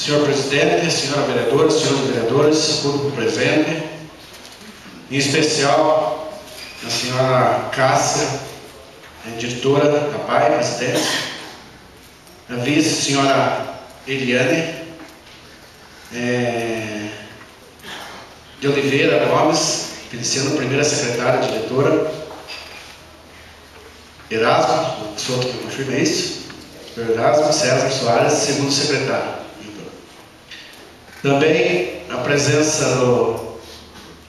senhor presidente, senhora vereadora, senhores vereadores, público presente, em especial a senhora Cássia, diretora da PAI, presidente, a vice, senhora Eliane de Oliveira Gomes, sendo primeira secretária, diretora, Erasmo, sou que confirma isso, Erasmo César Soares, segundo secretário. Também a presença do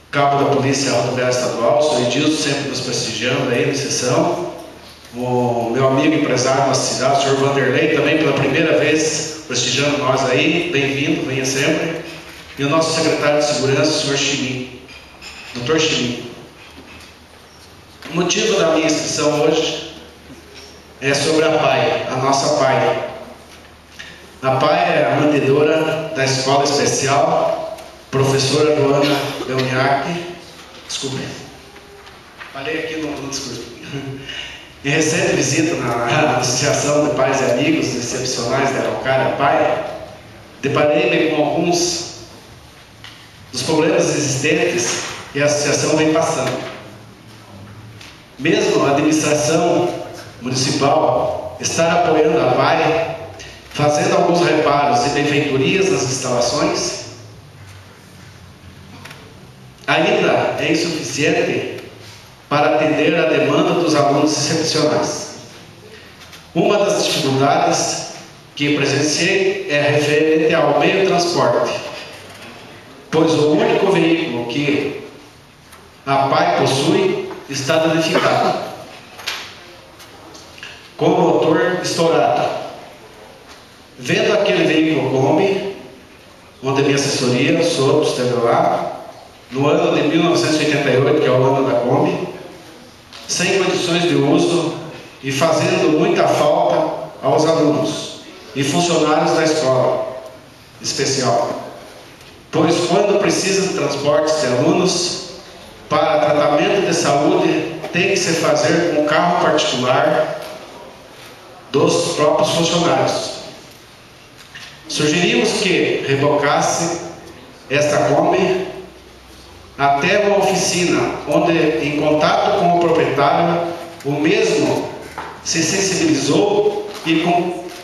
cabo da Polícia Rodoviária Estadual, o senhor Edilson, sempre nos prestigiando aí na sessão, o meu amigo empresário da cidade, o senhor Vanderlei, também pela primeira vez prestigiando nós aí, bem-vindo, venha sempre, e o nosso secretário de Segurança, o senhor Chilim, Dr. Chilim. O motivo da minha inscrição hoje é sobre a PAI, a nossa PAI. A PAI é a mantedora da Escola Especial Professora Joana Belniak. Desculpe, falei aqui no discurso. Em recente visita na Associação de Pais e Amigos Excepcionais da Araucária, PAI, deparei-me com alguns dos problemas existentes que a associação vem passando. Mesmo a administração municipal estar apoiando a PAI, fazendo alguns reparos e benfeitorias nas instalações, ainda é insuficiente para atender a demanda dos alunos excepcionais. Uma das dificuldades que presenciei é referente ao meio de transporte, pois o único veículo que a PAI possui está danificado, com o motor estourado. Vendo aquele veículo Kombi, onde a minha assessoria, o senhor esteve lá, no ano de 1988, que é o ano da Kombi, sem condições de uso e fazendo muita falta aos alunos e funcionários da escola especial. Pois quando precisa de transportes de alunos para tratamento de saúde, tem que se fazer com carro particular dos próprios funcionários. Sugerimos que rebocasse esta Kombi até uma oficina, onde, em contato com o proprietário, o mesmo se sensibilizou e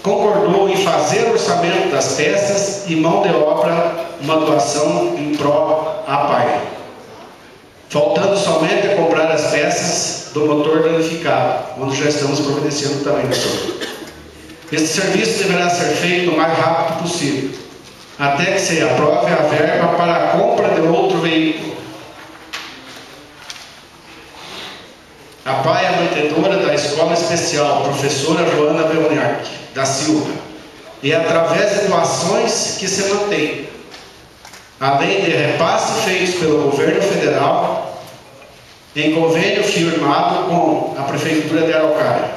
concordou em fazer o orçamento das peças e mão de obra, uma doação em pró à PAI, faltando somente a comprar as peças do motor danificado, onde já estamos providenciando também, doutor. Este serviço deverá ser feito o mais rápido possível, até que se aprove a verba para a compra de outro veículo. A PAI é a mantedora da Escola Especial Professora Joana Belniak da Silva, e é através de doações que se mantém, além de repasse feitos pelo governo federal, em convênio firmado com a Prefeitura de Araucária.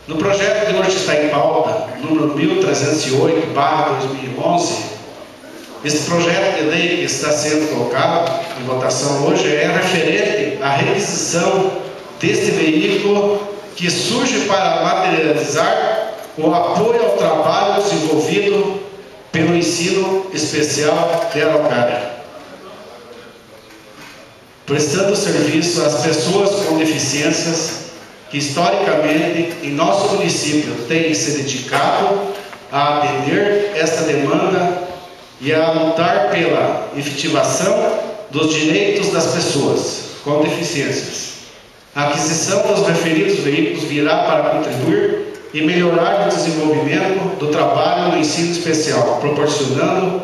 No projeto de hoje está em pauta, número 1308/2011, este projeto de lei que está sendo colocado em votação hoje é referente à requisição deste veículo que surge para materializar o apoio ao trabalho desenvolvido pelo ensino especial de Araucária, prestando serviço às pessoas com deficiências que historicamente em nosso município têm se dedicado a atender esta demanda e a lutar pela efetivação dos direitos das pessoas com deficiências. A aquisição dos referidos veículos virá para contribuir e melhorar o desenvolvimento do trabalho no ensino especial, proporcionando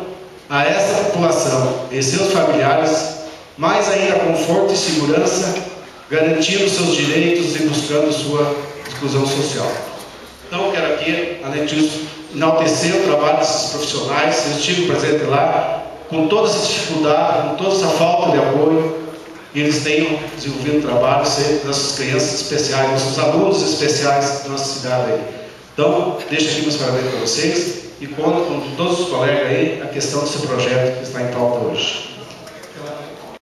a essa população e seus familiares mais ainda conforto e segurança, garantindo seus direitos e buscando sua inclusão social. Então, quero aqui, além disso, enaltecer o trabalho desses profissionais. Eu estive presente lá, com toda essa dificuldade, com toda essa falta de apoio, e eles tenham desenvolvido um trabalho sempre nossas crianças especiais, nossos alunos especiais da nossa cidade aí. Então, deixo aqui meus parabéns para vocês e conto com todos os colegas aí a questão desse projeto que está em pauta hoje.